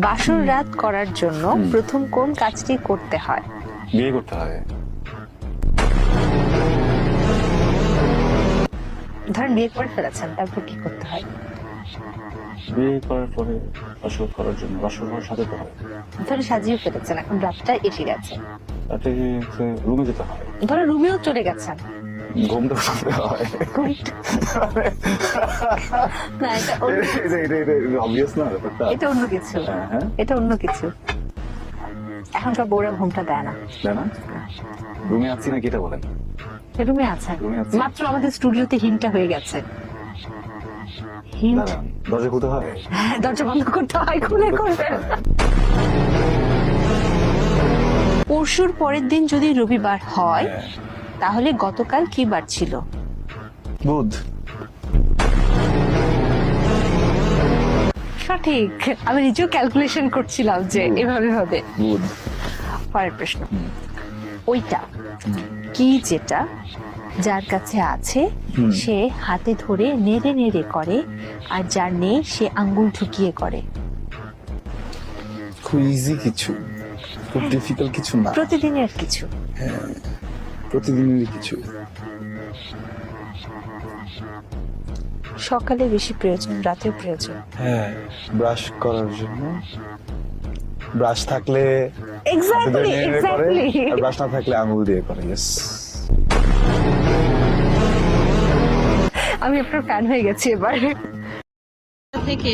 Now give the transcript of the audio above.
বাসর রাত করার জন্য প্রথম কোন কাজটি করতে হয়? বিয়ে করতে হয়। ধরেন বিয়ে করে ফেলেছেন, তারপর কি করতে হয়? বিয়ে করার পরে বাসর করার জন্য বাসর ঘর সাজাতে হয়। ধরে সাজিয়ে ফেলেছেন, এখন রাতটা এসে গেছে, তাতে রুমে যেতে হয়, ধরে রুমেও চলে গেছেন, ঘুমটা করতে হয়। না, অবভিয়াস না ব্যাপারটা? এটা অন্য কিছু, হ্যাঁ, এটা অন্য কিছু। এখনকার বউরা ঘুমটা দেয় না। তাই না? রুমে আছি নাকি এটা বলেন? রুমে আছেন, রুমে আছি। মাত্র আমাদের স্টুডিওতে হিন্টটা হয়ে গেছে। হিন্ট, দাঁড়ান, দরজা খুলতে হয়। দরজা বন্ধ করতে হয়, খুলে করবেন। পরশুর পরের দিন যদি রবিবার হয়, হ্যাঁ। তাহলে গতকাল কি বার ছিল? বুধ। সঠিক। আমি নিজেও ক্যালকুলেশন করছিলাম যে এভাবে হবে। বুধ। পরের প্রশ্ন, ওইটা কি যেটা যার কাছে আছে সে হাতে ধরে নেড়ে নেড়ে করে, আর যার নেই সে আঙ্গুল ঢুকিয়ে করে? খুব ইজি কিছু, খুব ডিফিকাল্ট কিছু না, প্রতিদিনের কিছু। প্রতিদিনেরই কিছু। সকালে বেশি প্রয়োজন, রাতেও প্রয়োজন। হ্যাঁ, ব্রাশ করার জন্য। ব্রাশ থাকলে এক্স্যাক্টলি, করে, এক্স্যাক্টলি। আর ব্রাশ না থাকলে আঙুল দিয়ে করে। ইয়েস। আমি আপনার ফ্যান হয়ে গেছি এবার। থেকে